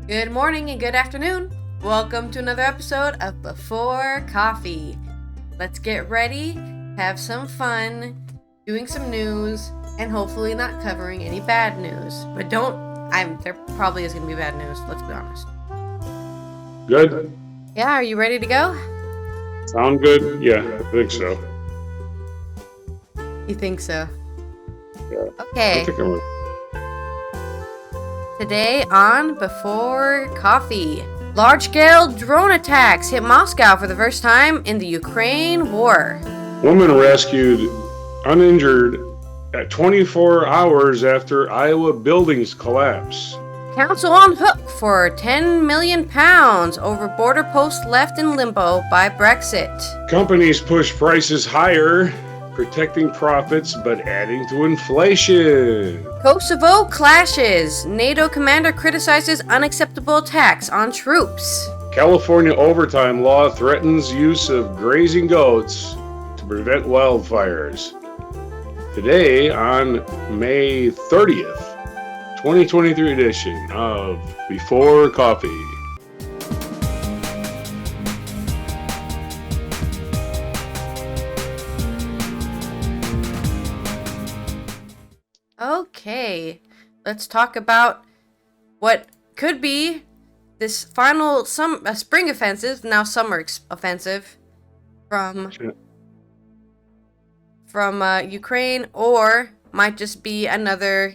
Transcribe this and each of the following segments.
Good morning and good afternoon. Welcome to another episode of Before Coffee. Let's get ready, have some fun, doing some news, and hopefully not covering any bad news. But there probably is going to be bad news, let's be honest. Good? Yeah, are you ready to go? Sound good? Yeah, I think so. You think so? Yeah. Okay. I think I'm ready. Today on Before Coffee, large-scale drone attacks hit Moscow for the first time in the Ukraine war. Woman rescued uninjured at 24 hours after Iowa buildings collapse. Council on hook for £10 million over border posts left in limbo by Brexit. Companies push prices higher, protecting profits but adding to inflation. Kosovo clashes. NATO commander criticizes unacceptable attacks on troops. California overtime law threatens use of grazing goats to prevent wildfires. Today, on May 30th, 2023 edition of Before Coffee. Okay, let's talk about what could be this final spring offensive, now summer offensive from Ukraine, or might just be another,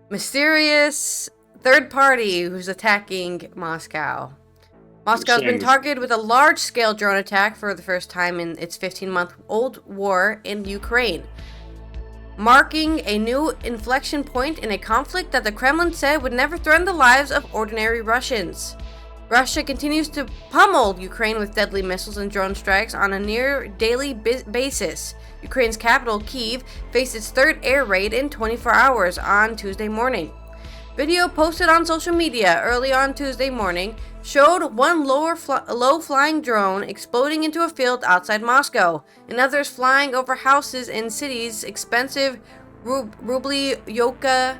mysterious third party who's attacking Moscow. Moscow's been targeted with a large-scale drone attack for the first time in its 15-month-old war in Ukraine, marking a new inflection point in a conflict that the Kremlin said would never threaten the lives of ordinary Russians. Russia continues to pummel Ukraine with deadly missiles and drone strikes on a near-daily basis. Ukraine's capital, Kyiv, faced its third air raid in 24 hours on Tuesday morning. Video posted on social media early on Tuesday morning showed one low-flying drone exploding into a field outside Moscow, and others flying over houses in city's expensive Rublyovka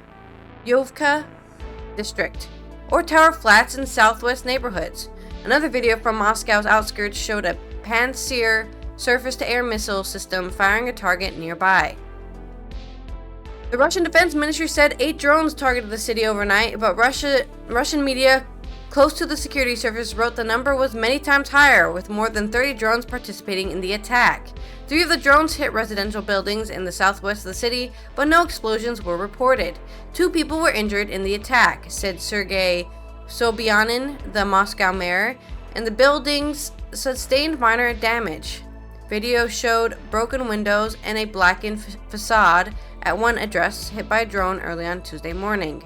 district, or tower flats in southwest neighborhoods. Another video from Moscow's outskirts showed a Pantsir surface-to-air missile system firing a target nearby. The Russian Defense Ministry said 8 drones targeted the city overnight, but Russian media close to the security service wrote the number was many times higher, with more than 30 drones participating in the attack. 3 of the drones hit residential buildings in the southwest of the city, but no explosions were reported. 2 people were injured in the attack, said Sergei Sobyanin, the Moscow mayor, and the buildings sustained minor damage. Video showed broken windows and a blackened facade at one address hit by a drone early on Tuesday morning.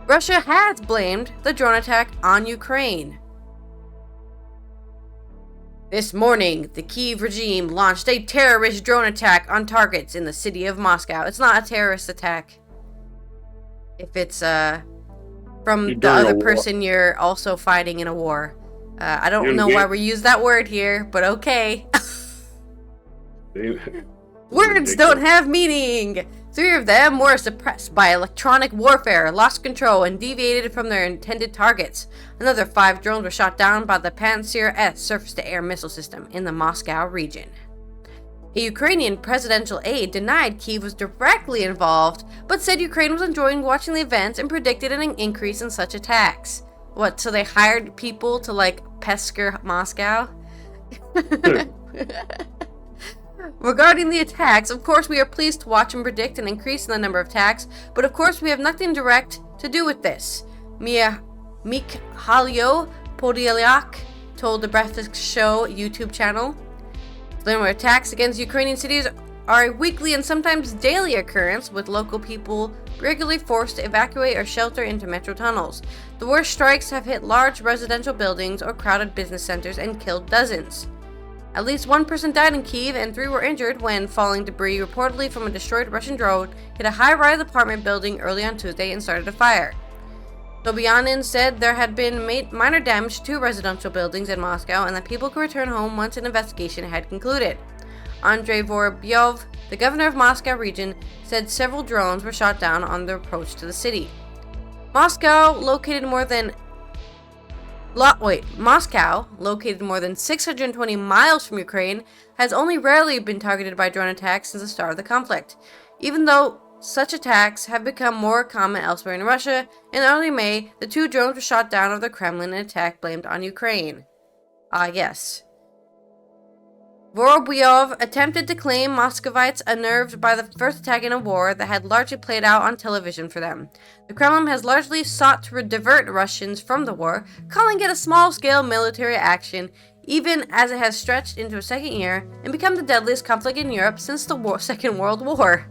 Russia has blamed the drone attack on Ukraine. This morning, the Kyiv regime launched a terrorist drone attack on targets in the city of Moscow. It's not a terrorist attack if it's from the other person you're also fighting in a war. I don't know why we use that word here, but okay. Words don't have meaning! 3 of them were suppressed by electronic warfare, lost control, and deviated from their intended targets. Another 5 drones were shot down by the Pantsir S surface-to-air missile system in the Moscow region. A Ukrainian presidential aide denied Kyiv was directly involved, but said Ukraine was enjoying watching the events and predicted an increase in such attacks. What, so they hired people to, pester Moscow? Regarding the attacks, of course we are pleased to watch and predict an increase in the number of attacks, but of course we have nothing direct to do with this, Mikhailo Podolyak told the Breakfast Show YouTube channel. Similar attacks against Ukrainian cities are a weekly and sometimes daily occurrence, with local people regularly forced to evacuate or shelter into metro tunnels. The worst strikes have hit large residential buildings or crowded business centers and killed dozens. At least 1 person died in Kyiv and 3 were injured when falling debris reportedly from a destroyed Russian drone hit a high-rise apartment building early on Tuesday and started a fire. Sobyanin said there had been minor damage to residential buildings in Moscow and that people could return home once an investigation had concluded. Andrei Vorobyov, the governor of Moscow region, said several drones were shot down on their approach to the city. Moscow, located more than 620 miles from Ukraine, has only rarely been targeted by drone attacks since the start of the conflict, even though such attacks have become more common elsewhere in Russia. In early May, the 2 drones were shot down over the Kremlin in an attack blamed on Ukraine. Yes. Vorobyov attempted to claim Muscovites unnerved by the first attack in a war that had largely played out on television for them. The Kremlin has largely sought to divert Russians from the war, calling it a small-scale military action, even as it has stretched into a second year and become the deadliest conflict in Europe since the Second World War.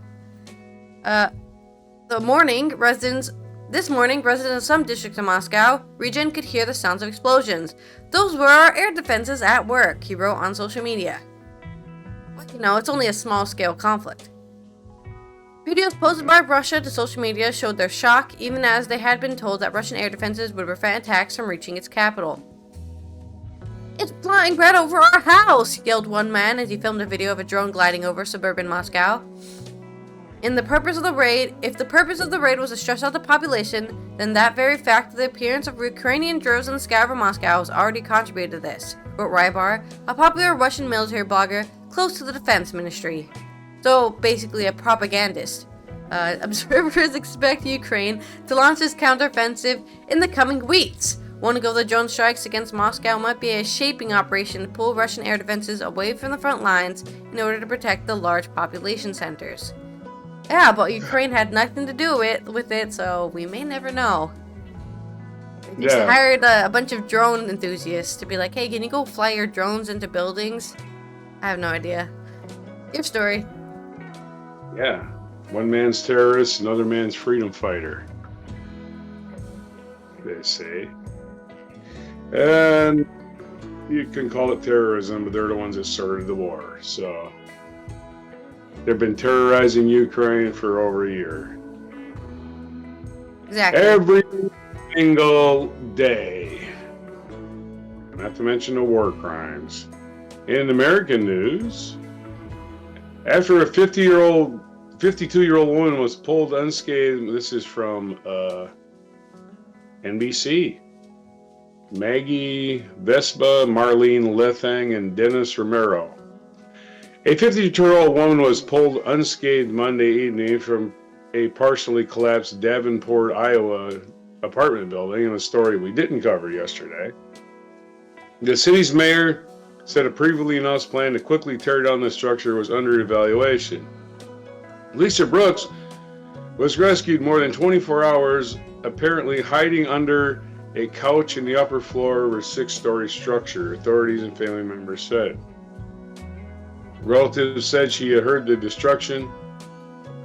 This morning, residents of some districts in Moscow region could hear the sounds of explosions. Those were our air defenses at work, he wrote on social media. Well, it's only a small-scale conflict. Videos posted by Russia to social media showed their shock, even as they had been told that Russian air defenses would prevent attacks from reaching its capital. "It's flying right over our house!" yelled one man as he filmed a video of a drone gliding over suburban Moscow. If the purpose of the raid was to stress out the population, then that very fact, the appearance of Ukrainian drones in the sky over Moscow has already contributed to this, wrote Rybar, a popular Russian military blogger close to the defense ministry. So, basically a propagandist. Observers expect Ukraine to launch its counteroffensive in the coming weeks. One of the drone strikes against Moscow might be a shaping operation to pull Russian air defenses away from the front lines in order to protect the large population centers. Yeah, but Ukraine had nothing to do with it, so we may never know. They just hired a bunch of drone enthusiasts to be like, hey, can you go fly your drones into buildings? I have no idea. Your story. Yeah. One man's terrorist, another man's freedom fighter, they say. And you can call it terrorism, but they're the ones that started the war, so... They've been terrorizing Ukraine for over a year. Exactly. Every single day. Not to mention the war crimes. In American news, after a 52-year-old woman was pulled unscathed, this is from NBC. Maggie Vespa, Marlene Lethang, and Dennis Romero. A 52-year-old woman was pulled unscathed Monday evening from a partially collapsed Davenport, Iowa apartment building, in a story we didn't cover yesterday. The city's mayor said a previously announced plan to quickly tear down the structure was under evaluation. Lisa Brooks was rescued more than 24 hours, apparently hiding under a couch in the upper floor of her 6-story structure, authorities and family members said. Relatives said she had heard the destruction,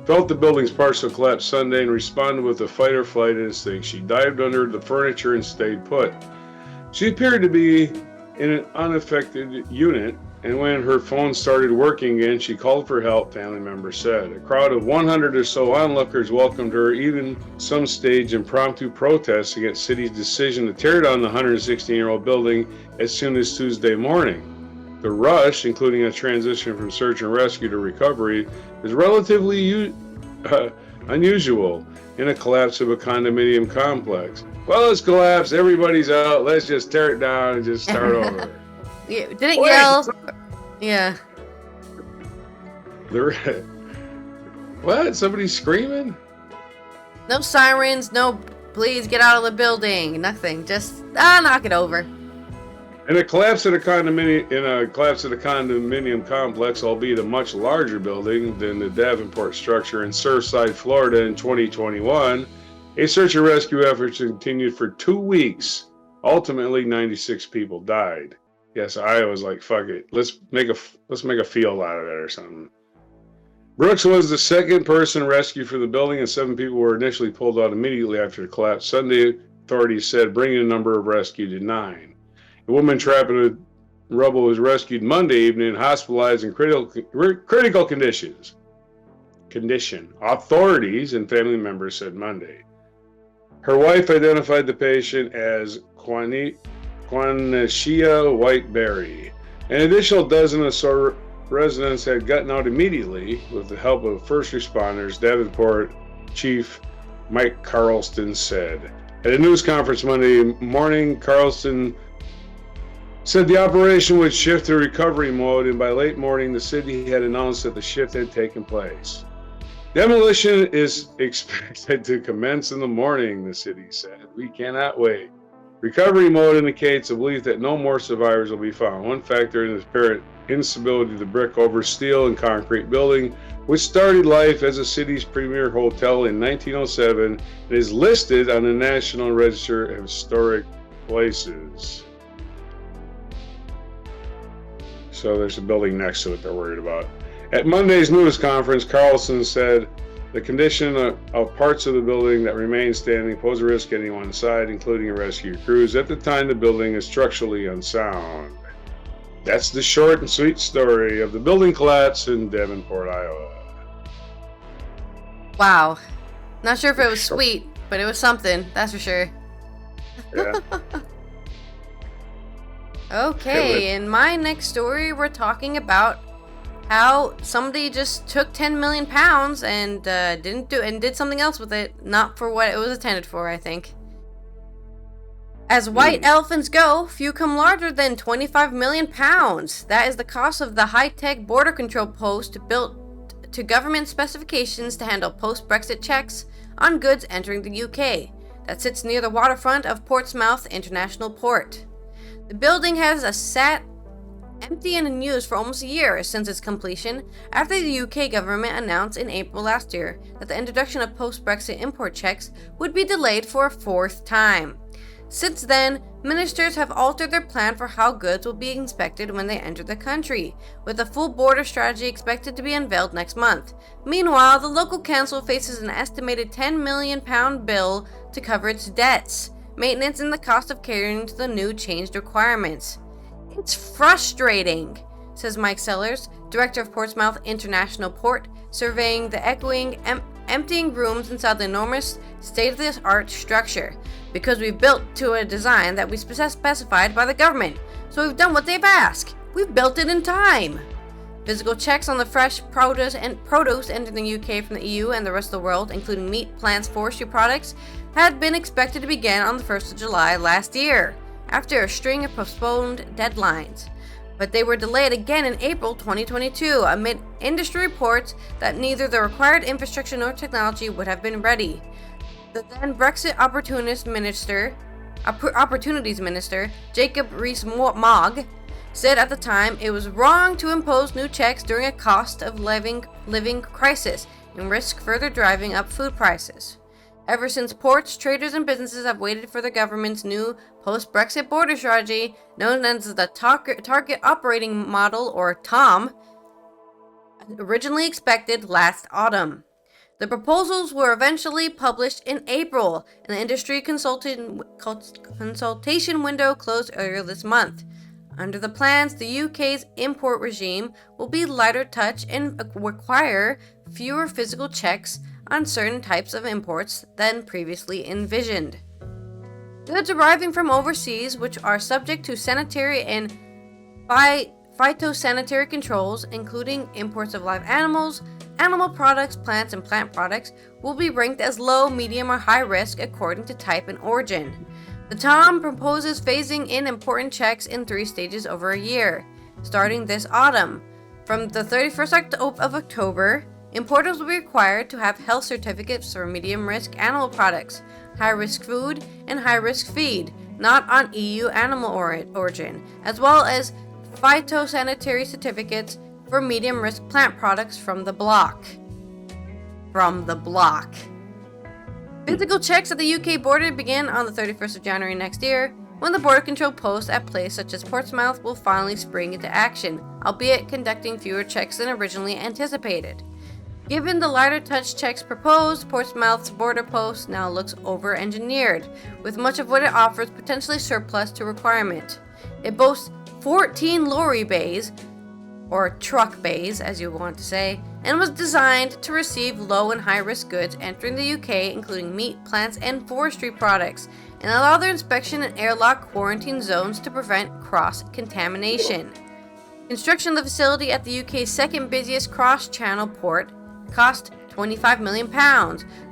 felt the building's partial collapse Sunday, and responded with a fight-or-flight instinct. She dived under the furniture and stayed put. She appeared to be in an unaffected unit, and when her phone started working again, she called for help, family members said. A crowd of 100 or so onlookers welcomed her, even some staged impromptu protests against the city's decision to tear down the 116-year-old building as soon as Tuesday morning. The rush, including a transition from search and rescue to recovery, is relatively unusual in a collapse of a condominium complex. Well, it's collapsed, everybody's out, let's just tear it down and just start over. Yeah, didn't yell. Yeah. What? Somebody's screaming? No sirens, no please get out of the building, nothing. Just knock it over. In a collapse of the condominium complex, albeit a much larger building than the Davenport structure in Surfside, Florida in 2021, a search and rescue effort continued for 2 weeks. Ultimately, 96 people died. Yes, Iowa's like, fuck it. Let's make a field out of it or something. Brooks was the second person rescued from the building, and 7 people were initially pulled out immediately after the collapse. Sunday, authorities said, bringing the number of rescued to 9. A woman trapped in the rubble was rescued Monday evening and hospitalized in critical condition. Authorities and family members said Monday. Her wife identified the patient as Quanishia Whiteberry. An additional dozen or so residents had gotten out immediately with the help of first responders. Davenport Chief Mike Carlson said. At a news conference Monday morning, Carlson said the operation would shift to recovery mode, and by late morning, the city had announced that the shift had taken place. Demolition is expected to commence in the morning, the city said. We cannot wait. Recovery mode indicates a belief that no more survivors will be found. One factor in this apparent instability to brick over steel and concrete building, which started life as the city's premier hotel in 1907 and is listed on the National Register of Historic Places. So there's a building next to it they're worried about. At Monday's news conference, Carlson said the condition of parts of the building that remain standing pose a risk to anyone inside, including rescue crews. At the time, the building is structurally unsound. That's the short and sweet story of the building collapse in Davenport, Iowa. Wow. Not sure if it was sweet, but it was something, that's for sure. Yeah. Okay, in my next story, we're talking about how somebody just took 10 million pounds and did something else with it, not for what it was intended for, I think. As white elephants go, few come larger than 25 million pounds. That is the cost of the high-tech border control post built to government specifications to handle post-Brexit checks on goods entering the UK. That sits near the waterfront of Portsmouth International Port. The building has sat empty and unused for almost a year since its completion, after the UK government announced in April last year that the introduction of post-Brexit import checks would be delayed for a fourth time. Since then, ministers have altered their plan for how goods will be inspected when they enter the country, with a full border strategy expected to be unveiled next month. Meanwhile, the local council faces an estimated £10 million bill to cover its debts, maintenance, and the cost of catering to the new changed requirements. It's frustrating, says Mike Sellers, director of Portsmouth International Port, surveying the emptying rooms inside the enormous state-of-the-art structure, because we've built to a design that we specified by the government, so we've done what they've asked. We've built it in time. Physical checks on the fresh produce entering the UK from the EU and the rest of the world, including meat, plants, forestry products, had been expected to begin on the 1st of July last year, after a string of postponed deadlines. But they were delayed again in April 2022 amid industry reports that neither the required infrastructure nor technology would have been ready. The then Brexit Opportunities Minister, Jacob Rees-Mogg, said at the time it was wrong to impose new checks during a cost of living crisis and risk further driving up food prices. Ever since ports, traders, and businesses have waited for the government's new post-Brexit border strategy, known as the Target Operating Model, or TOM, originally expected last autumn. The proposals were eventually published in April, and the industry consultation window closed earlier this month. Under the plans, the UK's import regime will be lighter touch and require fewer physical checks on certain types of imports than previously envisioned. Goods arriving from overseas, which are subject to sanitary and phytosanitary controls, including imports of live animals, animal products, plants, and plant products, will be ranked as low, medium, or high risk according to type and origin. The TOM proposes phasing in important checks in 3 stages over a year, starting this autumn. From the 31st of October, importers will be required to have health certificates for medium-risk animal products, high-risk food, and high-risk feed, not on EU animal origin, as well as phytosanitary certificates for medium-risk plant products from the bloc. Physical checks at the UK border begin on the 31st of January next year, when the border control posts at places such as Portsmouth will finally spring into action, albeit conducting fewer checks than originally anticipated. Given the lighter touch checks proposed, Portsmouth's border post now looks over-engineered, with much of what it offers potentially surplus to requirement. It boasts 14 lorry bays, or truck bays as you want to say, and was designed to receive low and high-risk goods entering the UK, including meat, plants, and forestry products, and allow their inspection in airlock quarantine zones to prevent cross-contamination. Construction of the facility at the UK's second busiest cross-channel port cost £25 million,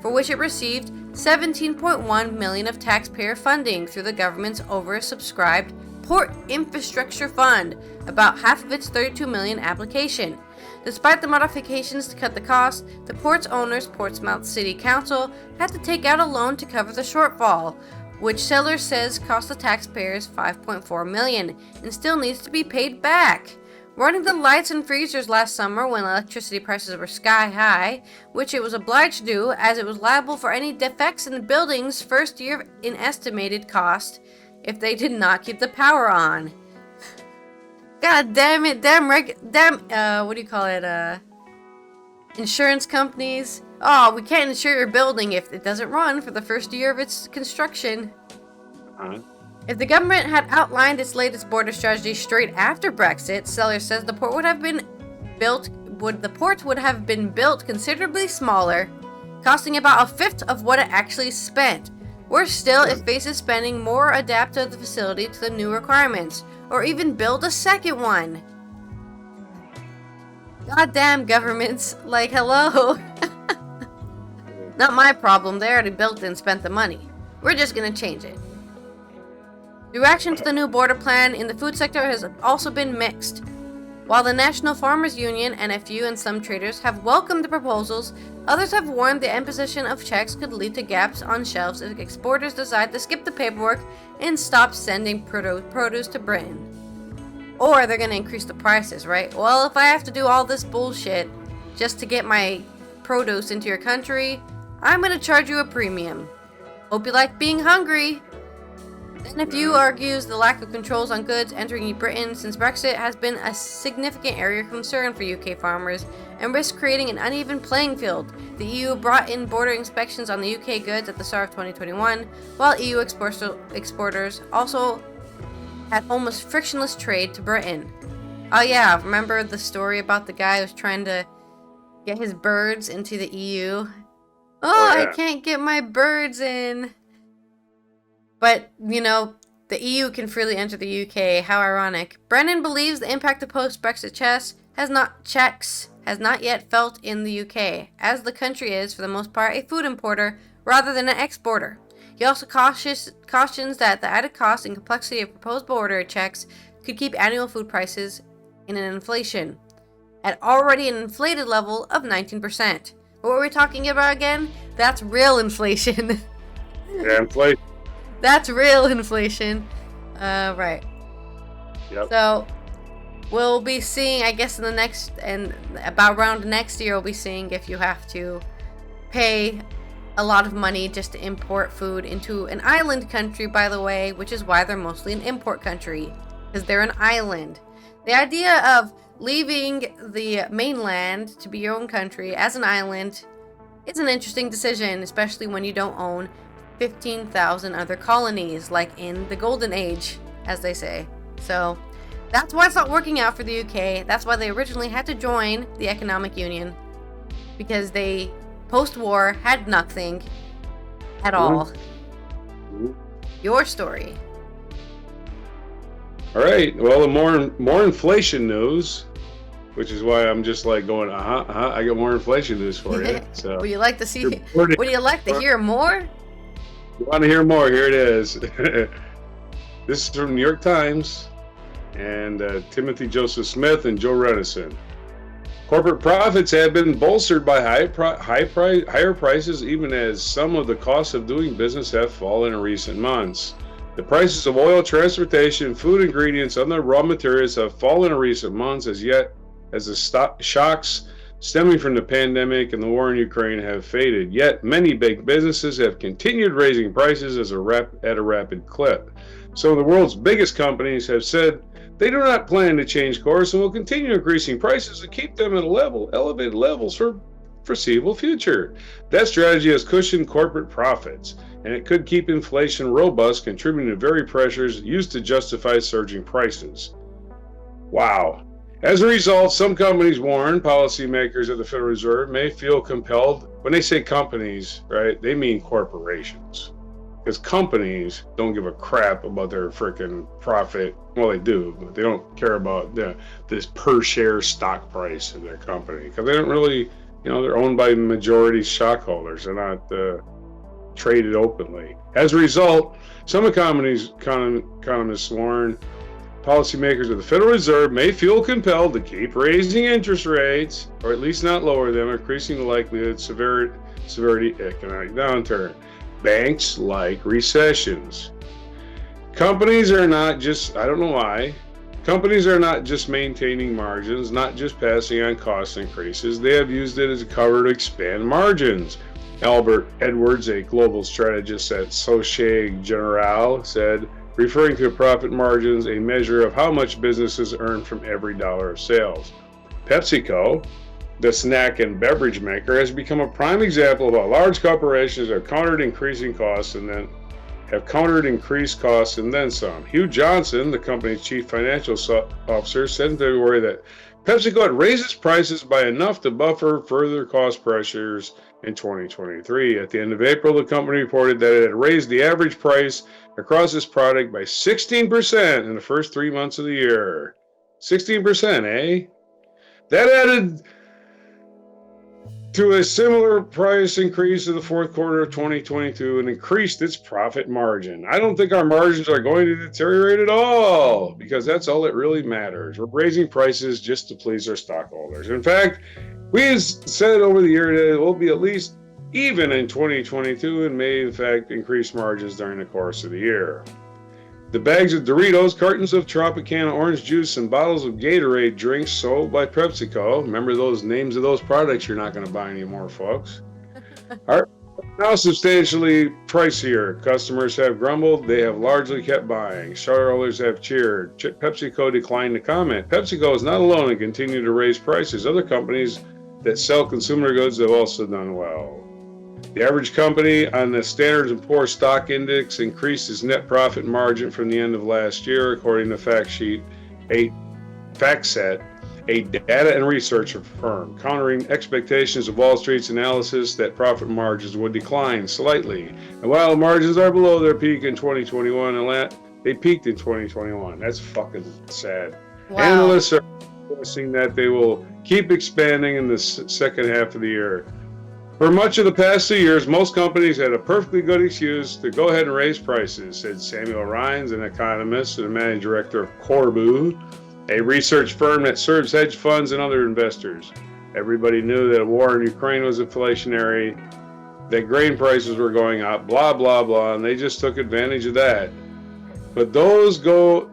for which it received £17.1 million of taxpayer funding through the government's oversubscribed Port Infrastructure Fund, about half of its $32 million application. Despite the modifications to cut the cost, the port's owners, Portsmouth City Council, had to take out a loan to cover the shortfall, which Sellers says cost the taxpayers $5.4 million and still needs to be paid back. Running the lights and freezers last summer when electricity prices were sky high, which it was obliged to do as it was liable for any defects in the building's first year in estimated cost if they did not keep the power on. God damn it, insurance companies. Oh, we can't insure your building if it doesn't run for the first year of its construction. If the government had outlined its latest border strategy straight after Brexit, Sellers says the port would have been built considerably smaller, costing about a fifth of what it actually spent. Worse still, it faces spending more to adapt the facility to the new requirements, or even build a second one. Goddamn governments, like, hello. Not my problem, they already built it and spent the money. We're just gonna change it. The reaction to the new border plan in the food sector has also been mixed. While the National Farmers Union, NFU, and some traders have welcomed the proposals, others have warned the imposition of checks could lead to gaps on shelves if exporters decide to skip the paperwork and stop sending produce to Britain. Or they're going to increase the prices, right? Well, if I have to do all this bullshit just to get my produce into your country, I'm going to charge you a premium. Hope you like being hungry. NFU argues the lack of controls on goods entering Britain since Brexit has been a significant area of concern for UK farmers and risks creating an uneven playing field. The EU brought in border inspections on the UK goods at the start of 2021, while EU exporters also had almost frictionless trade to Britain. Oh yeah, remember the story about the guy who was trying to get his birds into the EU? Oh, yeah. I can't get my birds in. But, the EU can freely enter the UK. How ironic. Brennan believes the impact of post-Brexit checks has not yet felt in the UK, as the country is, for the most part, a food importer rather than an exporter. He also cautions that the added cost and complexity of proposed border checks could keep annual food prices in an inflation at already an inflated level of 19%. What were we talking about again? That's real inflation. Yeah, inflation. That's real inflation. Right. Yep. So, we'll be seeing, I guess, around next year, we'll be seeing if you have to pay a lot of money just to import food into an island country, by the way, which is why they're mostly an import country, because they're an island. The idea of leaving the mainland to be your own country as an island is an interesting decision, especially when you don't own 15,000 other colonies, like in the Golden Age, as they say. So, that's why it's not working out for the UK. That's why they originally had to join the Economic Union, because they, post-war, had nothing at all. Your story. All right. Well, the more inflation news, which is why I'm just like going, I got more inflation news for you. So, would you like to see? Would you like to hear more? You want to hear more? Here it is. This is from New York Times and Timothy Joseph Smith and Joe Renison. Corporate profits have been bolstered by higher prices, even as some of the costs of doing business have fallen in recent months. The prices of oil, transportation, food ingredients, and other raw materials have fallen in recent months as the shocks stemming from the pandemic and the war in Ukraine have faded. Yet many big businesses have continued raising prices at a rapid clip. Some of the world's biggest companies have said they do not plan to change course and will continue increasing prices to keep them at elevated levels for foreseeable future. That strategy has cushioned corporate profits, and it could keep inflation robust, contributing to very pressures used to justify surging prices. Wow. As a result, some companies warn policymakers at the Federal Reserve may feel compelled. When they say companies, right, they mean corporations. Because companies don't give a crap about their freaking profit. Well, they do, but they don't care about this per share stock price of their company. Because they don't really They're owned by majority stockholders. They're not traded openly. As a result, some economists warn policymakers of the Federal Reserve may feel compelled to keep raising interest rates, or at least not lower them, increasing the likelihood of severity economic downturn. Banks like recessions. Companies are not just, I don't know why, companies are not just maintaining margins, not just passing on cost increases. They have used it as a cover to expand margins. Albert Edwards, a global strategist at Societe Generale, said, referring to profit margins, a measure of how much businesses earn from every dollar of sales. PepsiCo, the snack and beverage maker, has become a prime example of how large corporations have countered increased costs and then some. Hugh Johnson, the company's chief financial officer, said in February that PepsiCo had raised its prices by enough to buffer further cost pressures in 2023. At the end of April, the company reported that it had raised the average price across its product by 16% in the first 3 months of the year. 16%, eh? That added to a similar price increase in the fourth quarter of 2022 and increased its profit margin. I don't think our margins are going to deteriorate at all, because that's all that really matters. We're raising prices just to please our stockholders. In fact, we said over the year that it will be at least even in 2022 and may in fact increase margins during the course of the year. The bags of Doritos, cartons of Tropicana orange juice, and bottles of Gatorade drinks sold by PepsiCo, remember those names of those products you're not going to buy anymore, folks, are now substantially pricier. Customers have grumbled. They have largely kept buying. Shareholders have cheered. PepsiCo declined to comment. PepsiCo is not alone in continuing to raise prices. Other companies that sell consumer goods have also done well. The average company on the Standard & Poor's stock index increased its net profit margin from the end of last year, according to FactSet, a data and research firm, countering expectations of Wall Street's analysis that profit margins would decline slightly. And while margins are below their peak in 2021, they peaked in 2021. That's fucking sad. Wow. Analysts are guessing that they will keep expanding in the second half of the year. For much of the past 2 years, most companies had a perfectly good excuse to go ahead and raise prices, said Samuel Rhines, an economist and the managing director of Corbu, a research firm that serves hedge funds and other investors. Everybody knew that a war in Ukraine was inflationary, that grain prices were going up, blah, blah, blah, and they just took advantage of that. But those go-to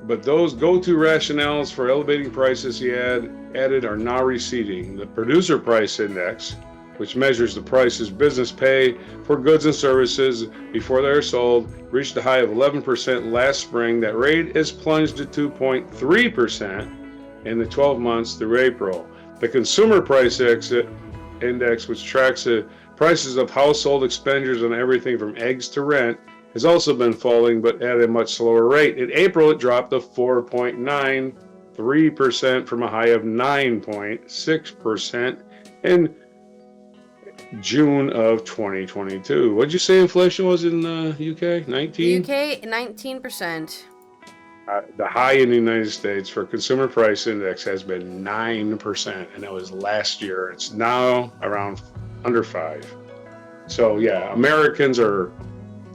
rationales for elevating prices he added are now receding. The producer price index, which measures the prices business pay for goods and services before they are sold, reached a high of 11% last spring. That rate has plunged to 2.3% in the 12 months through April. The consumer price index, which tracks the prices of household expenditures on everything from eggs to rent, has also been falling, but at a much slower rate. In April, it dropped to 4.93% from a high of 9.6% in June of 2022. What'd you say inflation was in the UK? 19? UK, 19%. The high in the United States for consumer price index has been 9%, and that was last year. It's now around under 5. So yeah, Americans are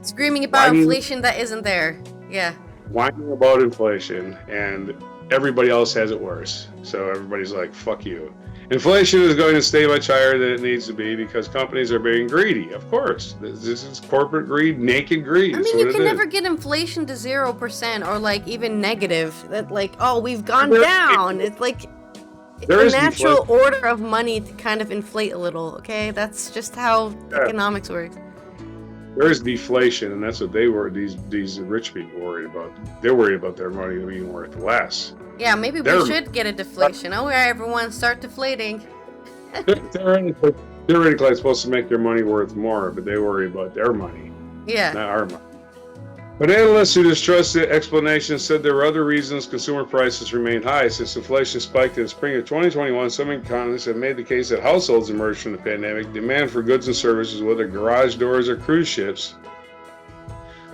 screaming about inflation that isn't there. Yeah. Whining about inflation, and everybody else has it worse. So everybody's like, fuck you. Inflation is going to stay much higher than it needs to be because companies are being greedy. Of course. This is corporate greed, naked greed. I mean, you can never get inflation to 0% or like even negative. That like, oh, we've gone down. It's like the natural order of money to kind of inflate a little, okay? That's just how economics works. There is deflation, and that's what these rich people worried about. They're worried about their money being worth less. Yeah, maybe we should get a deflation. Oh, yeah, everyone start deflating. Theoretically, it's supposed to make their money worth more, but they worry about their money, not our money. But analysts who distrust the explanation said there were other reasons consumer prices remained high. Since inflation spiked in the spring of 2021, some economists have made the case that households emerged from the pandemic. Demand for goods and services, whether garage doors or cruise ships,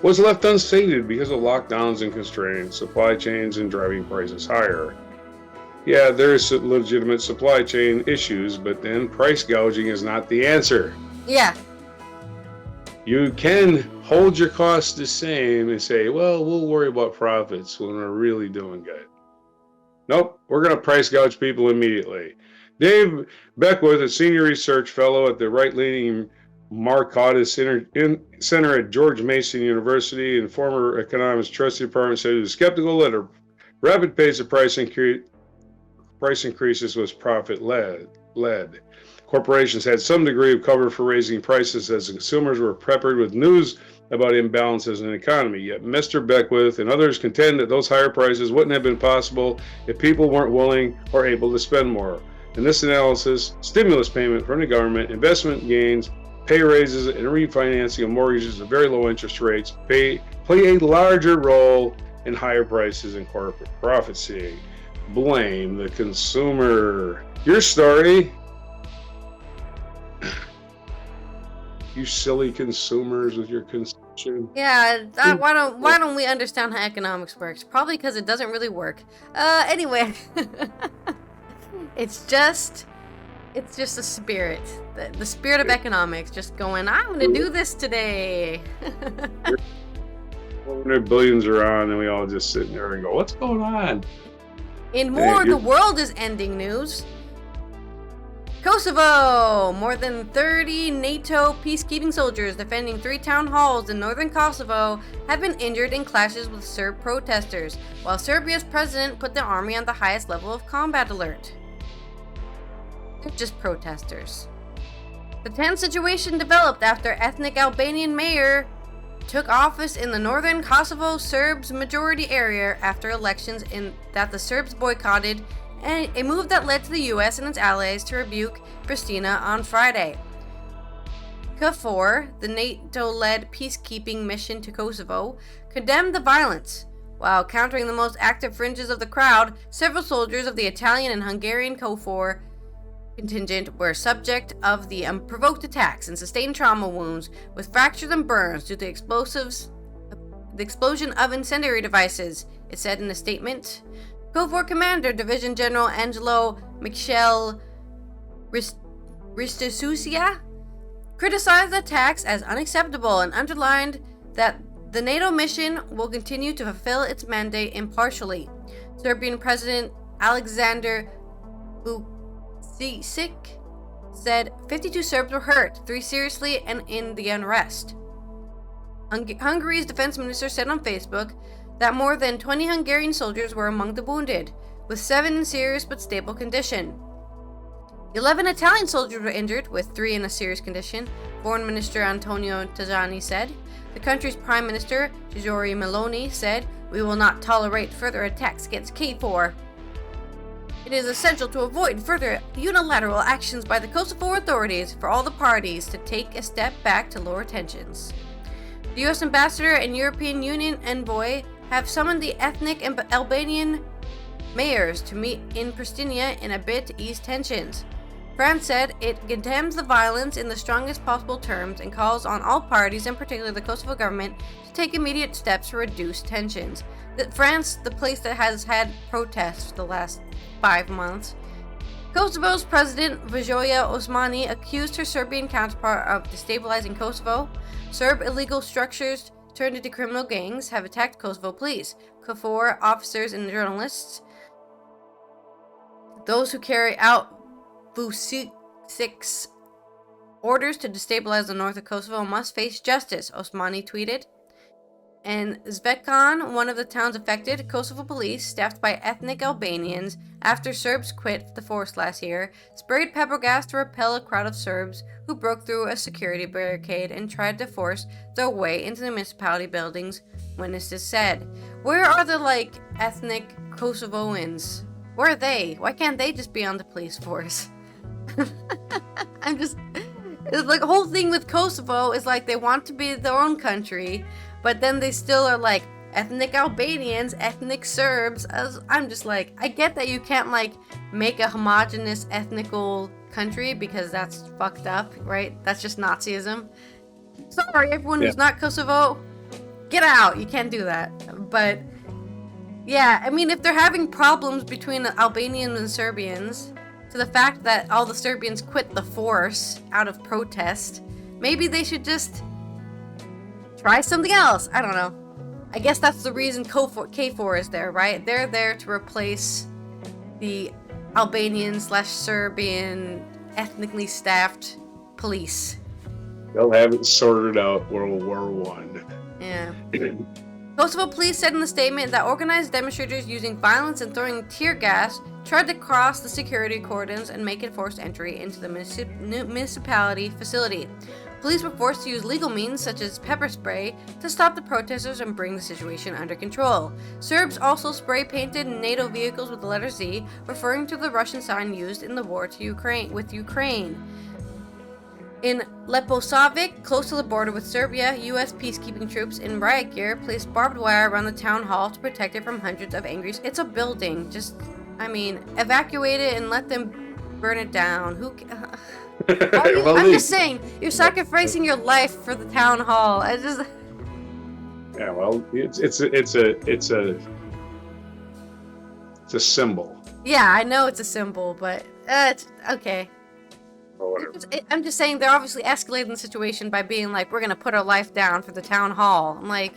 was left unsated because of lockdowns and constraints, supply chains, and driving prices higher. Yeah, there's legitimate supply chain issues, but then price gouging is not the answer. Yeah. You can hold your costs the same and say, well, we'll worry about profits when we're really doing good. Nope, we're going to price gouge people immediately. Dave Beckwith, a senior research fellow at the right-leaning Marcotta Center at George Mason University and former economist trustee department, said he was skeptical that a rapid pace of price increases was profit-led. Corporations had some degree of cover for raising prices as consumers were peppered with news about imbalances in the economy. Yet Mr. Beckwith and others contend that those higher prices wouldn't have been possible if people weren't willing or able to spend more. In this analysis, stimulus payment from the government, investment gains, pay raises, and refinancing of mortgages at very low interest rates play a larger role in higher prices and corporate profit seeking. Blame the consumer. Your story. You silly consumers with your consumption. Yeah, why don't we understand how economics works? Probably because it doesn't really work. Anyway, it's just a spirit, the spirit of economics, just going, I'm gonna do this today. When their billions are on, and we all just sit there and go, what's going on? In more the world is ending news, Kosovo! More than 30 NATO peacekeeping soldiers defending 3 town halls in northern Kosovo have been injured in clashes with Serb protesters, while Serbia's president put the army on the highest level of combat alert. They're just protesters. The tense situation developed after ethnic Albanian mayor took office in the northern Kosovo Serbs majority area after elections that the Serbs boycotted, and a move that led to the US and its allies to rebuke Pristina on Friday. KFOR, the NATO-led peacekeeping mission to Kosovo, condemned the violence. While countering the most active fringes of the crowd, several soldiers of the Italian and Hungarian KFOR contingent were subject of the unprovoked attacks and sustained trauma wounds with fractures and burns due to the explosion of incendiary devices, it said in a statement. KFOR Commander Division General Angelo Michel Ristasusia criticized the attacks as unacceptable and underlined that the NATO mission will continue to fulfill its mandate impartially. Serbian President Alexander Vučić said 52 Serbs were hurt, 3 seriously, and in the unrest. Hungary's defense minister said on Facebook that more than 20 Hungarian soldiers were among the wounded, with 7 in serious but stable condition. 11 Italian soldiers were injured, with 3 in a serious condition, Foreign Minister Antonio Tajani said. The country's Prime Minister, Giorgia Meloni, said, "We will not tolerate further attacks against KFOR. It is essential to avoid further unilateral actions by the Kosovo authorities for all the parties to take a step back to lower tensions." The U.S. Ambassador and European Union envoy have summoned the ethnic Albanian mayors to meet in Pristina in a bid to ease tensions. France said it condemns the violence in the strongest possible terms and calls on all parties, in particular the Kosovo government, to take immediate steps to reduce tensions. France, the place that has had protests for the last 5 months. Kosovo's President Vjosa Osmani accused her Serbian counterpart of destabilizing Kosovo. Serb illegal structures turned into criminal gangs have attacked Kosovo police, KFOR officers, and journalists. Those who carry out Vučić's orders to destabilize the north of Kosovo must face justice, Osmani tweeted. In Zvečan, one of the towns affected, Kosovo police, staffed by ethnic Albanians after Serbs quit the force last year, sprayed pepper gas to repel a crowd of Serbs who broke through a security barricade and tried to force their way into the municipality buildings, witnesses said. Where are the, ethnic Kosovoans? Where are they? Why can't they just be on the police force? It's the whole thing with Kosovo is they want to be their own country, but then they still are ethnic Albanians, ethnic Serbs. I'm just I get that you can't make a homogenous ethnical country because that's fucked up, right? That's just Nazism. Sorry, everyone who's not Kosovo, get out. You can't do that. But Yeah, I mean, if they're having problems between the Albanians and Serbians, to the fact that all the Serbians quit the force out of protest, maybe they should just try something else. I don't know. I guess that's the reason KFOR is there, right? They're there to replace the Albanian/Serbian ethnically staffed police. They'll have it sorted out. World War One. Yeah. Kosovo police said in the statement that organized demonstrators using violence and throwing tear gas tried to cross the security cordons and make enforced entry into the municipality facility. Police were forced to use legal means such as pepper spray to stop the protesters and bring the situation under control. Serbs also spray-painted NATO vehicles with the letter Z, referring to the Russian sign used in the war with Ukraine. In Leposavic, close to the border with Serbia, U.S. peacekeeping troops in riot gear placed barbed wire around the town hall to protect it from hundreds of angry... It's a building. Evacuate it and let them burn it down. I'm just saying, you're sacrificing your life for the town hall. Yeah, well, it's a symbol. Yeah, I know it's a symbol, but it's okay. I'm just saying they're obviously escalating the situation by being like, we're gonna put our life down for the town hall. I'm like,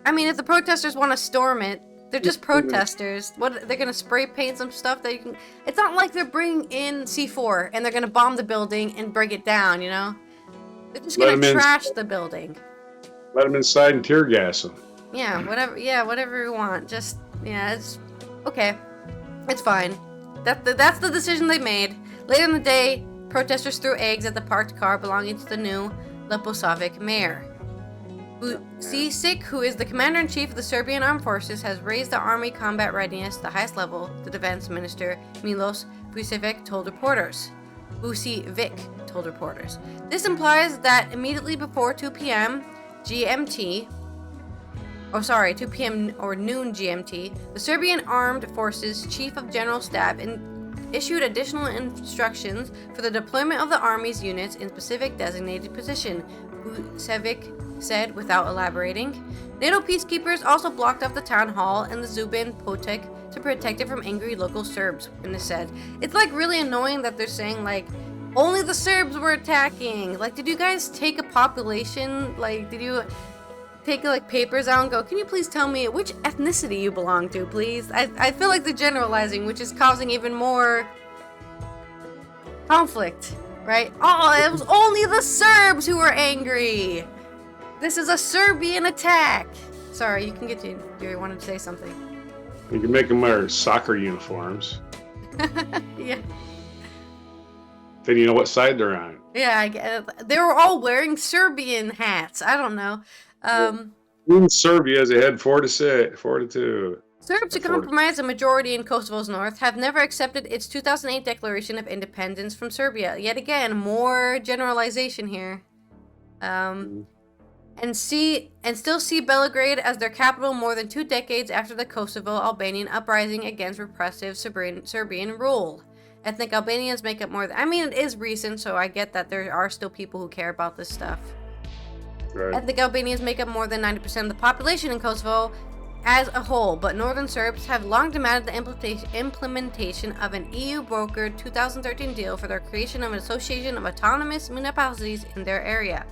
I mean, if the protesters want to storm it, they're just protesters. What, they're gonna spray paint some stuff that you can... It's not like they're bringing in C4 and they're gonna bomb the building and break it down, you know? They're just gonna trash the building. Let them inside and tear gas them. Yeah, whatever you want. Just, it's... Okay. It's fine. That's the decision they made. Later in the day, protesters threw eggs at the parked car belonging to the new Leposavic mayor. Sisic, who is the commander-in-chief of the Serbian Armed Forces, has raised the army combat readiness to the highest level, the defense minister Milos Vucevic told reporters. This implies that immediately before 2 p.m. GMT, 2 p.m. or noon GMT, the Serbian Armed Forces Chief of General Staff issued additional instructions for the deployment of the Army's units in specific designated position, Vucevic said without elaborating. NATO peacekeepers also blocked off the town hall and the Zubin Potek to protect it from angry local Serbs, witness said. It's like really annoying that they're saying like, only the Serbs were attacking. Like, did you guys take a population? Like, did you take like papers out and go, can you please tell me which ethnicity you belong to, please? I feel like they're generalizing, which is causing even more conflict, right? Oh, it was only the Serbs who were angry. This is a Serbian attack. Sorry, you can get to you wanted to say something. You can make them wear soccer uniforms. Yeah. Then you know what side they're on. Yeah, I get, they were all wearing Serbian hats. I don't know. In Serbia, as they had 4-2. Serbs, who comprise a majority in Kosovo's north, have never accepted its 2008 declaration of independence from Serbia. Yet again, more generalization here. And still see Belgrade as their capital more than 2 decades after the Kosovo-Albanian uprising against repressive Serbian rule. Ethnic Albanians make up more than... I mean, it is recent, so I get that there are still people who care about this stuff. Right. Ethnic Albanians make up more than 90% of the population in Kosovo as a whole, but northern Serbs have long demanded the implementation of an EU-brokered 2013 deal for the creation of an association of autonomous municipalities in their area.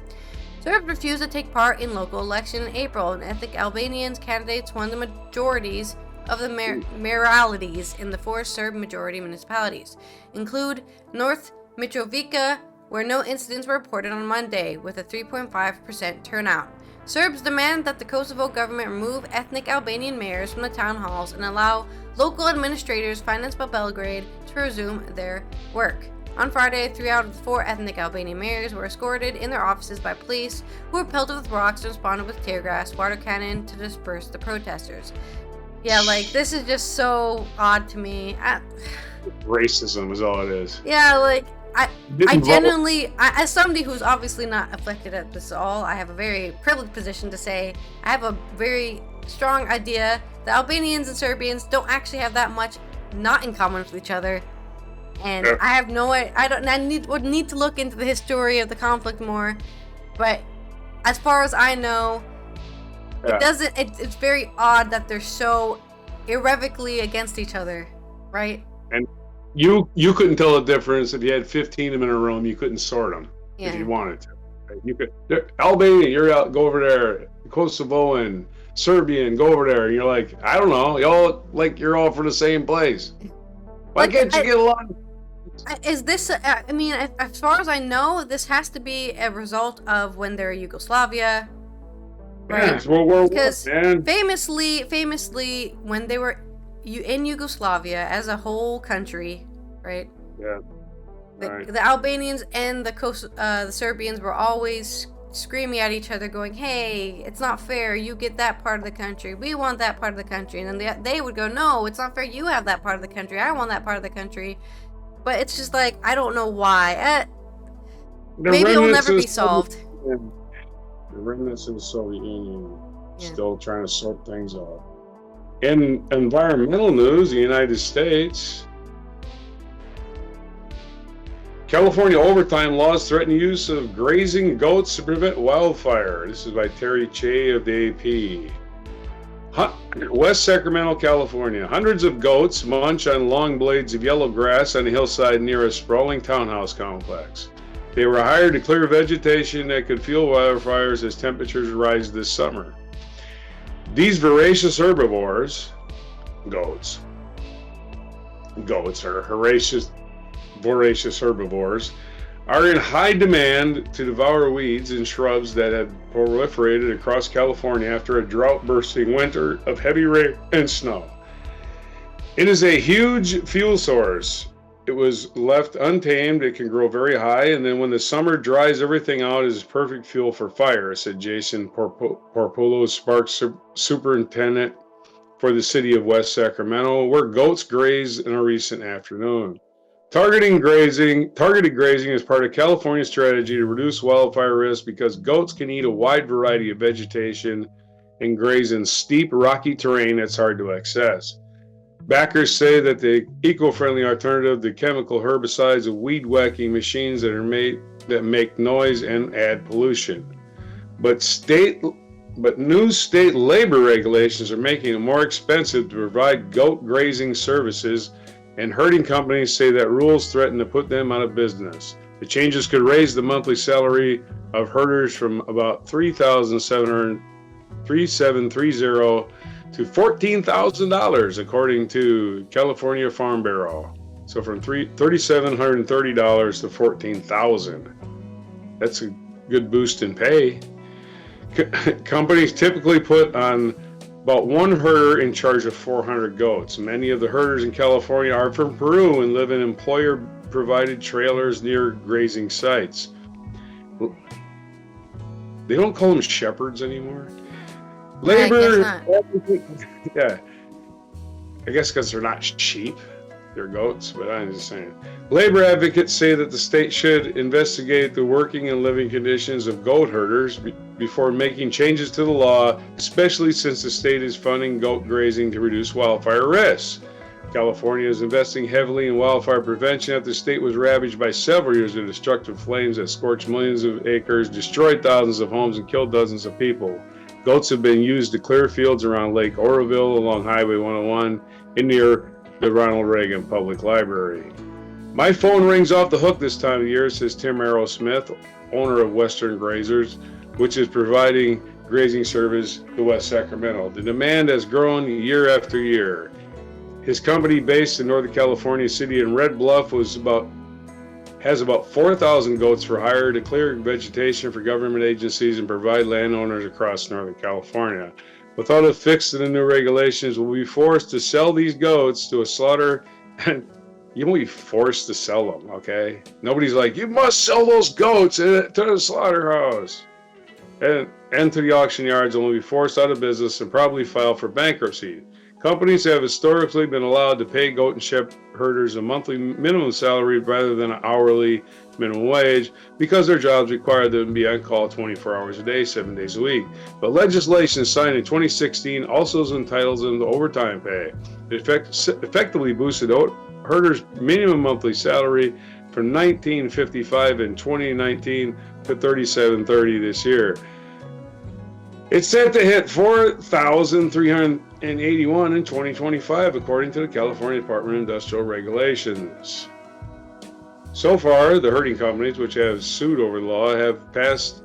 Serbs refused to take part in local election in April, and ethnic Albanians candidates won the majorities of the mayoralities in the 4 Serb majority municipalities, include North Mitrovica, where no incidents were reported on Monday, with a 3.5% turnout. Serbs demand that the Kosovo government remove ethnic Albanian mayors from the town halls and allow local administrators financed by Belgrade to resume their work. On Friday, 3 out of the 4 ethnic Albanian mayors were escorted in their offices by police, who were pelted with rocks and responded with tear gas, water cannon to disperse the protesters. Yeah, like, this is just so odd to me. Racism is all it is. Yeah, like, I genuinely, as somebody who's obviously not afflicted at this at all, I have a very privileged position to say I have a very strong idea that Albanians and Serbians don't actually have that much not in common with each other. And yeah. I have no, would need to look into the history of the conflict more. But as far as I know, Yeah. It's very odd that they're so irrevocably against each other, right? And you couldn't tell the difference if you had 15 of them in a room. You couldn't sort them if you wanted to. Right? You could. Albania, you're out. Go over there. Kosovo and Serbian, go over there. And you're like, I don't know. Y'all like you're all for the same place. Why can't you get along? Is this? I mean, as far as I know, this has to be a result of when they're Yugoslavia, right? Yeah, it's World War Because I, man. famously, when they were in Yugoslavia as a whole country, right? Yeah. Right. The Albanians and the Serbians were always screaming at each other, going, "Hey, it's not fair. You get that part of the country. We want that part of the country." And then they would go, "No, it's not fair. You have that part of the country. I want that part of the country." But it's just like, I don't know why. Maybe it'll never be solved. The remnants of the Soviet Union still trying to sort things out. In environmental news, the United States, California overtime laws threaten use of grazing goats to prevent wildfire. This is by Terry Che of the AP. West Sacramento, California. Hundreds of goats munch on long blades of yellow grass on a hillside near a sprawling townhouse complex. They were hired to clear vegetation that could fuel wildfires as temperatures rise this summer. These voracious herbivores, goats are voracious herbivores, are in high demand to devour weeds and shrubs that have proliferated across California after a drought-bursting winter of heavy rain and snow. It is a huge fuel source. It was left untamed. It can grow very high, and then when the summer dries everything out, it is perfect fuel for fire, said Jason Porpolo, Sparks Superintendent for the city of West Sacramento, where goats grazed in a recent afternoon. Targeted grazing is part of California's strategy to reduce wildfire risk because goats can eat a wide variety of vegetation and graze in steep, rocky terrain that's hard to access. Backers say that the eco-friendly alternative to chemical herbicides are weed-whacking machines that make noise and add pollution. But new state labor regulations are making it more expensive to provide goat grazing services, and herding companies say that rules threaten to put them out of business. The changes could raise the monthly salary of herders from about $3,730 to $14,000, according to California Farm Bureau. So from $3,730 to $14,000. That's a good boost in pay. Companies typically put on about one herder in charge of 400 goats. Many of the herders in California are from Peru and live in employer-provided trailers near grazing sites. They don't call them shepherds anymore. Labor, yeah. I guess because they're not sheep, they're goats, but I'm just saying. Labor advocates say that the state should investigate the working and living conditions of goat herders before making changes to the law, especially since the state is funding goat grazing to reduce wildfire risks. California is investing heavily in wildfire prevention after the state was ravaged by several years of destructive flames that scorched millions of acres, destroyed thousands of homes, and killed dozens of people. Goats have been used to clear fields around Lake Oroville, along Highway 101, and near the Ronald Reagan Public Library. My phone rings off the hook this time of year, says Tim Arrowsmith, owner of Western Grazers, which is providing grazing service to West Sacramento. The demand has grown year after year. His company, based in Northern California city in Red Bluff, has about 4,000 goats for hire to clear vegetation for government agencies and provide landowners across Northern California. Without a fix to the new regulations, we'll be forced to sell these goats to a slaughter, and you won't be forced to sell them, okay? Nobody's like, you must sell those goats to the slaughterhouse. And to the auction yards, and will be forced out of business and probably file for bankruptcy. Companies have historically been allowed to pay goat and sheep herders a monthly minimum salary rather than an hourly minimum wage because their jobs require them to be on call 24 hours a day, 7 days a week. But legislation signed in 2016 also entitles them to overtime pay. It effectively boosted herders' minimum monthly salary from $19.55 in 2019 to $37.30 this year. It's set to hit 4,381 in 2025, according to the California Department of Industrial Regulations. So far, the herding companies, which have sued over the law, have passed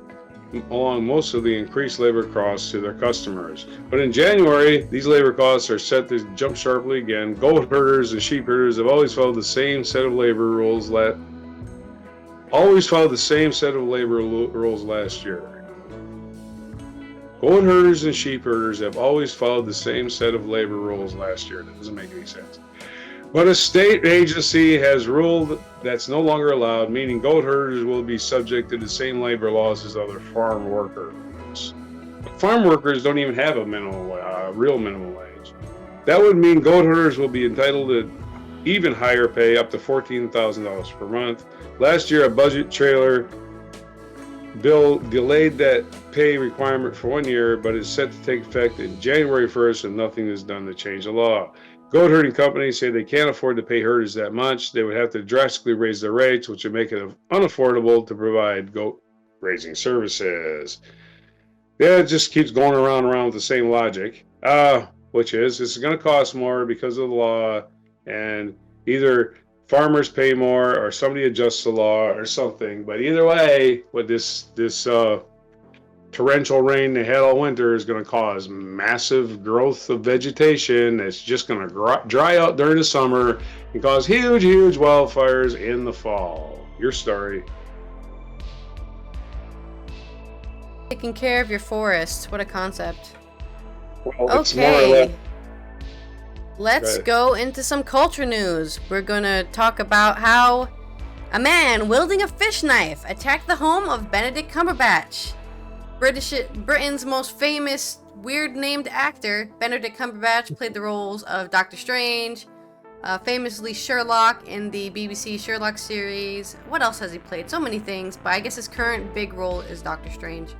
along most of the increased labor costs to their customers. But in January, these labor costs are set to jump sharply again. Goat herders and sheep herders have always followed the same set of labor rules last year. Goat herders and sheep herders have always followed the same set of labor rules last year. That doesn't make any sense. But a state agency has ruled that's no longer allowed, meaning goat herders will be subject to the same labor laws as other farm workers. Farm workers don't even have a real minimum wage. That would mean goat herders will be entitled to even higher pay, up to $14,000 per month. Last year, a budget trailer bill delayed that pay requirement for 1 year, but is set to take effect in January 1st, and nothing is done to change the law. Goat herding companies say they can't afford to pay herders that much. They would have to drastically raise their rates, which would make it unaffordable to provide goat raising services. Yeah, it just keeps going around with the same logic, which is it's going to cost more because of the law, and either farmers pay more or somebody adjusts the law or something. But either way, with this torrential rain they had all winter is going to cause massive growth of vegetation that's just going to dry out during the summer and cause huge wildfires in the fall. Your story. Taking care of your forests. What a concept. Well, it's more or less. Let's go into some culture news. We're going to talk about how a man wielding a fish knife attacked the home of Benedict Cumberbatch. Britain's most famous weird-named actor, Benedict Cumberbatch, played the roles of Doctor Strange, famously Sherlock in the BBC Sherlock series. What else has he played? So many things, but I guess his current big role is Doctor Strange.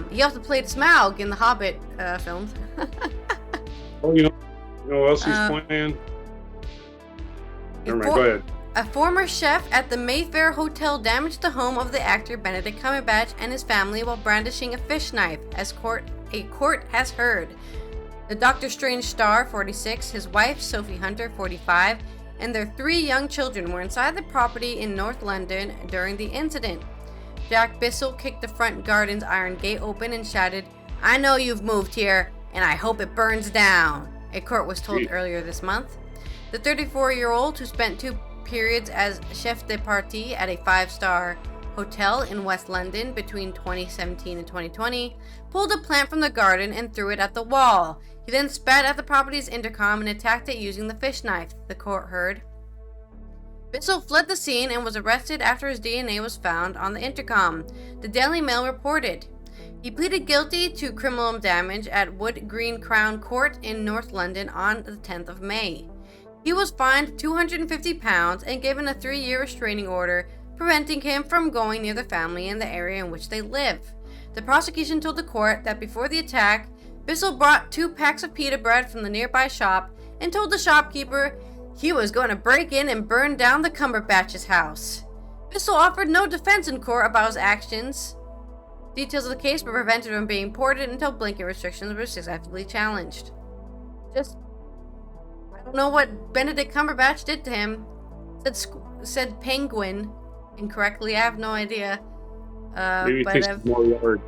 He also played Smaug in the Hobbit films. Oh, you know what else he's playing? Never mind, go ahead. A former chef at the Mayfair Hotel damaged the home of the actor Benedict Cumberbatch and his family while brandishing a fish knife, as a court has heard. The Doctor Strange star, 46, his wife, Sophie Hunter, 45, and their 3 young children were inside the property in North London during the incident. Jack Bissell kicked the front garden's iron gate open and shouted, "I know you've moved here, and I hope it burns down," a court was told earlier this month. The 34-year-old, who spent 2 periods as chef de partie at a 5-star hotel in West London between 2017 and 2020, pulled a plant from the garden and threw it at the wall. He then spat at the property's intercom and attacked it using the fish knife, the court heard. Bissell fled the scene and was arrested after his DNA was found on the intercom, the Daily Mail reported. He pleaded guilty to criminal damage at Wood Green Crown Court in North London on the 10th of May. He was fined £250 and given a 3-year restraining order, preventing him from going near the family in the area in which they live. The prosecution told the court that before the attack, Bissell brought 2 packs of pita bread from the nearby shop and told the shopkeeper he was going to break in and burn down the Cumberbatch's house. Bissell offered no defense in court about his actions. Details of the case were prevented from being reported until blanket restrictions were successfully challenged. I don't know what Benedict Cumberbatch did to him. Said penguin incorrectly. I have no idea. Maybe it takes more word.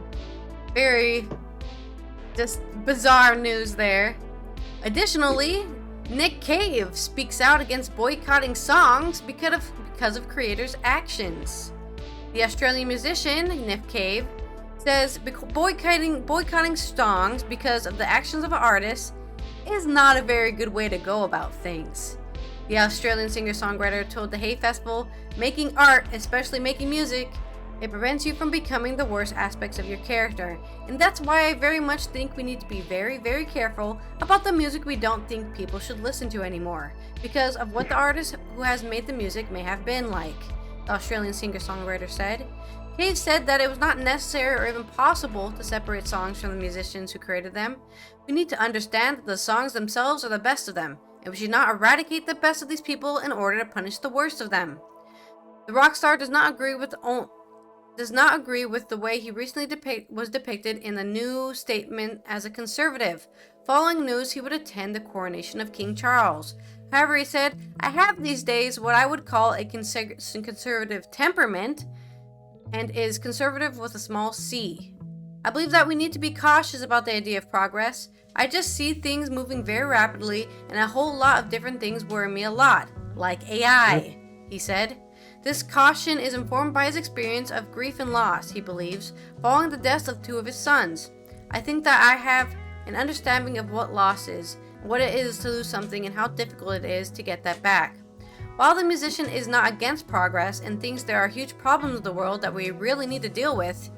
Very just bizarre news there. Additionally, Nick Cave speaks out against boycotting songs because of creators' actions. The Australian musician Nick Cave says boycotting songs because of the actions of an artist is not a very good way to go about things. The Australian singer-songwriter told the Hay Festival, "Making art, especially making music, it prevents you from becoming the worst aspects of your character. And that's why I very much think we need to be very, very careful about the music we don't think people should listen to anymore, because of what the artist who has made the music may have been like," the Australian singer-songwriter said. Cave said that it was not necessary or even possible to separate songs from the musicians who created them. "We need to understand that the songs themselves are the best of them, and we should not eradicate the best of these people in order to punish the worst of them." The rock star does not agree with does not agree with the way he recently was depicted in the new statement as a conservative. Following news, he would attend the coronation of King Charles. However, he said, I have these days what I would call a conservative temperament, and is conservative with a small c. I believe that we need to be cautious about the idea of progress. I just see things moving very rapidly, and a whole lot of different things worry me a lot, like AI, he said. This caution is informed by his experience of grief and loss, he believes, following the deaths of 2 of his sons. I think that I have an understanding of what loss is, what it is to lose something, and how difficult it is to get that back. While the musician is not against progress and thinks there are huge problems in the world that we really need to deal with,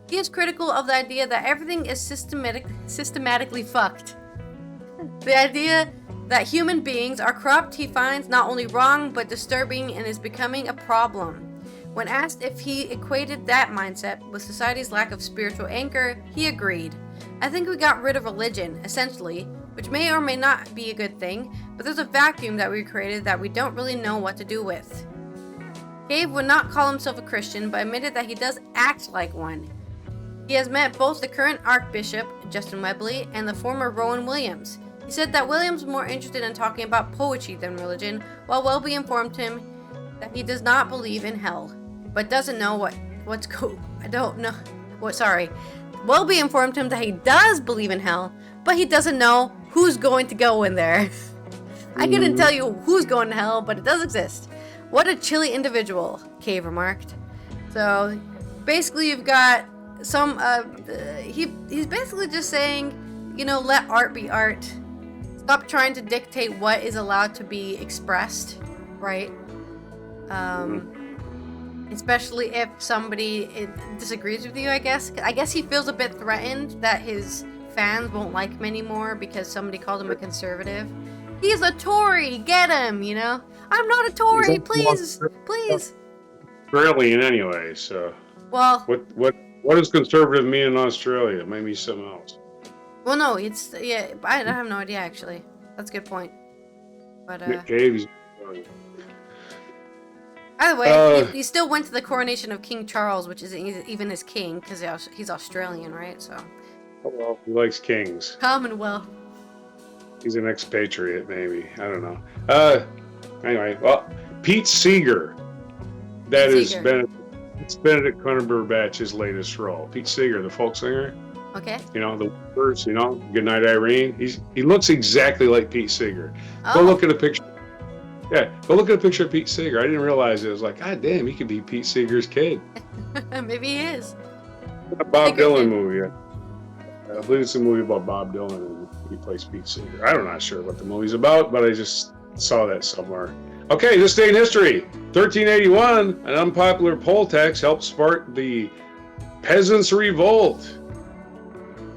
he is critical of the idea that everything is systematically fucked. The idea that human beings are corrupt he finds not only wrong but disturbing and is becoming a problem. When asked if he equated that mindset with society's lack of spiritual anchor, he agreed. I think we got rid of religion, essentially, which may or may not be a good thing, but there's a vacuum that we created that we don't really know what to do with. Cave would not call himself a Christian, but admitted that he does act like one. He has met both the current Archbishop, Justin Webley, and the former Rowan Williams. He said that Williams was more interested in talking about poetry than religion, while Welby informed him that he does not believe in hell, but doesn't know what's cool. Welby informed him that he does believe in hell, but he doesn't know who's going to go in there. I couldn't tell you who's going to hell, but it does exist. What a chilly individual, Cave remarked. So, basically you've got some, he's basically just saying, let art be art. Stop trying to dictate what is allowed to be expressed, right? Especially if somebody disagrees with you, I guess. I guess he feels a bit threatened that his fans won't like him anymore because somebody called him a conservative. He's a Tory, get him, I'm not a Tory, please. Australian anyway, so. Well. What does conservative mean in Australia? Maybe something else. Well, no, I have no idea, actually. That's a good point. But, either way, he still went to the coronation of King Charles, which isn't even his king, because he's Australian, right? So. Oh, well, he likes kings. Commonwealth. He's an expatriate, maybe. I don't know. Anyway, well, Pete Seeger. That is Benedict Cumberbatch's latest role. Pete Seeger, the folk singer. Okay. The words, Goodnight Irene. He looks exactly like Pete Seeger. Oh. Go look at a picture. Yeah, go look at a picture of Pete Seeger. I didn't realize it. I was like, God damn, he could be Pete Seeger's kid. Maybe he is. A Bob Dylan movie. I believe it's a movie about Bob Dylan and he plays Pete Seeger. I'm not sure what the movie's about, but I just saw that somewhere. Okay, this day in history. 1381, an unpopular poll tax helped spark the Peasants' Revolt,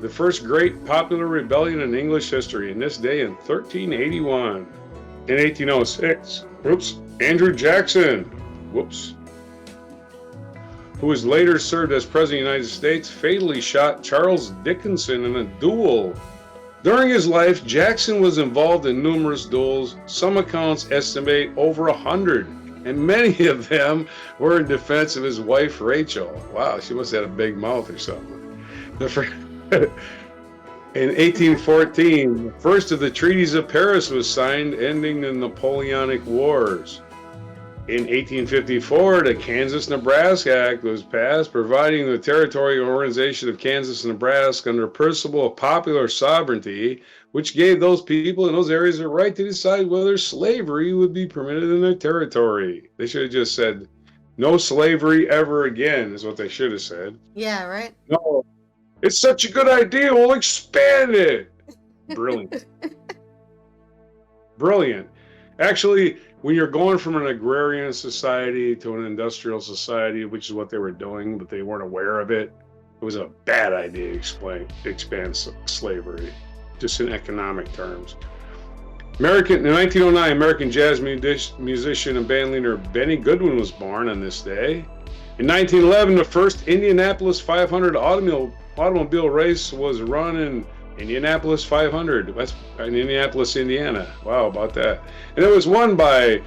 the first great popular rebellion in English history. In this day in 1381. In 1806, Andrew Jackson, who was later served as President of the United States, fatally shot Charles Dickinson in a duel. During his life, Jackson was involved in numerous duels. Some accounts estimate over 100, and many of them were in defense of his wife, Rachel. Wow, she must have had a big mouth or something. In 1814, the first of the treaties of Paris was signed, ending the Napoleonic Wars. In 1854, the Kansas-Nebraska Act was passed, providing the territorial organization of Kansas and Nebraska under the principle of popular sovereignty, which gave those people in those areas the right to decide whether slavery would be permitted in their territory. They should have just said, no slavery ever again, is what they should have said. Yeah, right? No. It's such a good idea, we'll expand it. Brilliant. Brilliant. Actually, when you're going from an agrarian society to an industrial society, which is what they were doing, but they weren't aware of it, it was a bad idea to expand slavery, just in economic terms. In 1909, American jazz musician and bandleader Benny Goodwin was born on this day. In 1911, the first Indianapolis 500 automobile race was run in Indianapolis 500. That's in Indianapolis, Indiana. Wow, about that. And it was won by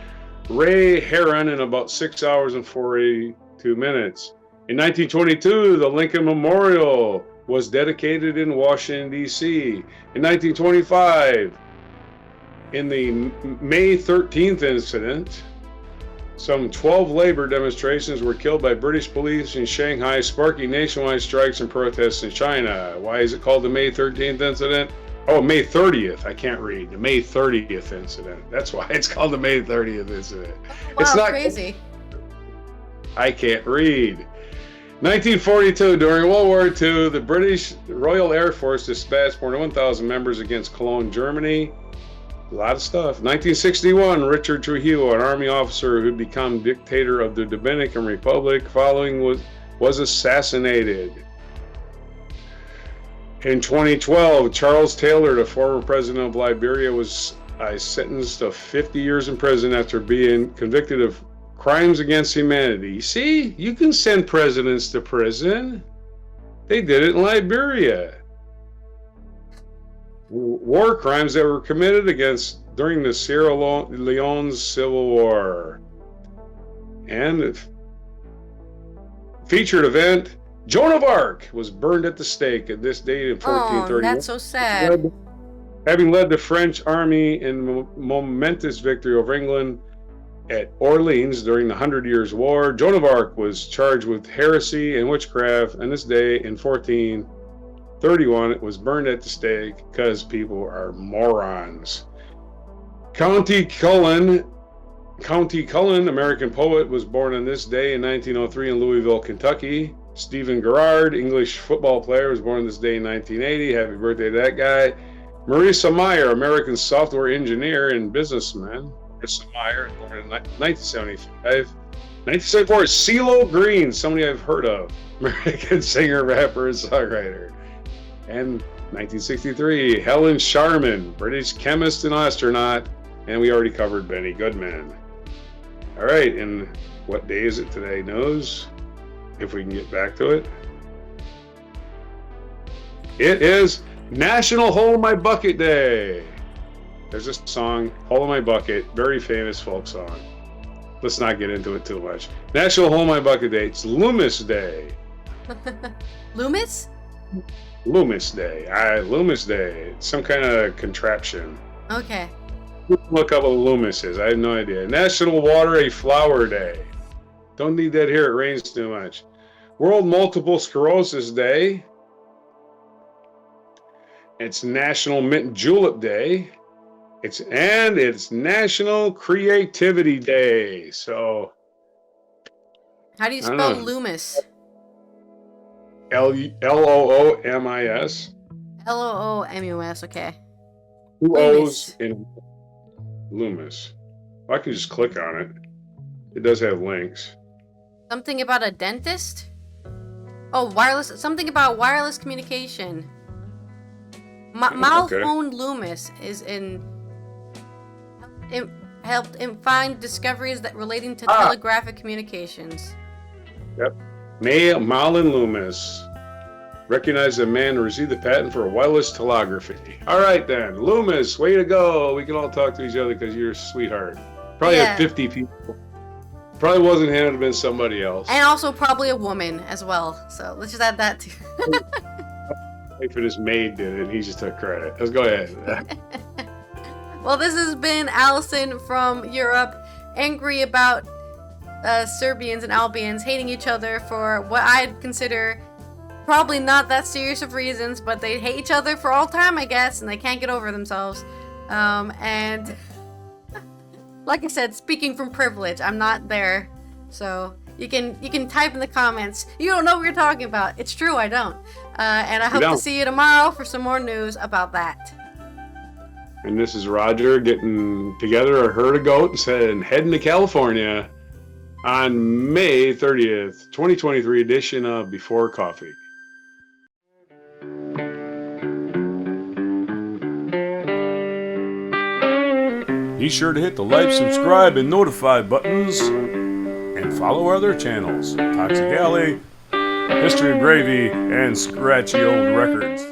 Ray Heron in about 6 hours and 42 minutes. In 1922, the Lincoln Memorial was dedicated in Washington, D.C. In 1925, in the May 13th incident, some 12 labor demonstrations were killed by British police in Shanghai, sparking nationwide strikes and protests in China. Why is it called the May 13th incident? Oh, May 30th. I can't read. The May 30th incident. That's why it's called the May 30th incident. Wow, it's not crazy. I can't read. 1942, during World War II, the British Royal Air Force dispatched more than 1,000 members against Cologne, Germany. A lot of stuff. 1961, Richard Trujillo, an army officer who had become dictator of the Dominican Republic following was assassinated. In 2012, Charles Taylor, the former president of Liberia, was sentenced to 50 years in prison after being convicted of crimes against humanity. See, you can send presidents to prison. They did it in Liberia. War crimes that were committed during the Sierra Leone's Civil War. And featured event, Joan of Arc was burned at the stake at this date in 1431. Oh, that's so sad. Having led the French army in momentous victory over England at Orleans during the 100 Years' War, Joan of Arc was charged with heresy and witchcraft, and this day in 1431 it was burned at the stake because people are morons. County Cullen, American poet, was born on this day in 1903 in Louisville, Kentucky. Stephen Gerrard, English football player, was born this day in 1980. Happy birthday to that guy. Marisa Mayer, American software engineer and businessman. Marisa Mayer, born in 1975. 1974, CeeLo Green, somebody I've heard of. American singer, rapper, and songwriter. And 1963, Helen Sharman, British chemist and astronaut. And we already covered Benny Goodman. All right, and what day is it today, Nose? If we can get back to it. It is National Hole in My Bucket Day. There's a song, Hole in My Bucket, very famous folk song. Let's not get into it too much. National Hole in My Bucket Day. It's Loomis Day. Loomis? Loomis Day. Loomis Day. It's some kind of contraption. Okay. Look up what Loomis is. I have no idea. National Water a Flower Day. Don't need that here. It rains too much. World Multiple Sclerosis Day. It's National Mint Julep Day. It's National Creativity Day. So, how do you spell Loomis? Loomis. Loomus. Okay. Two O's in Loomis. Well, I can just click on it. It does have links. Something about a dentist? Oh, wireless. Something about wireless communication. Malphone Loomis is helped find discoveries that relating to telegraphic communications. Yep. Malin Loomis recognized a man who received the patent for wireless telegraphy. All right then, Loomis, way to go. We can all talk to each other because you're a sweetheart. Probably had 50 people. Probably wasn't him, it would have been somebody else. And also probably a woman as well. So let's just add that too. Wait for this maid did it, and he just took credit. Let's go ahead. Well, this has been Allison from Europe, angry about Serbians and Albanians hating each other for what I'd consider probably not that serious of reasons, but they hate each other for all time, I guess, and they can't get over themselves. And like I said, speaking from privilege, I'm not there, so you can type in the comments. You don't know what you're talking about. It's true, I don't. And I hope to see you tomorrow for some more news about that. And this is Roger getting together a herd of goats and heading to California on May 30th, 2023 edition of Before Coffee. Be sure to hit the like, subscribe, and notify buttons, and follow our other channels, Toxic Alley, History of Gravy, and Scratchy Old Records.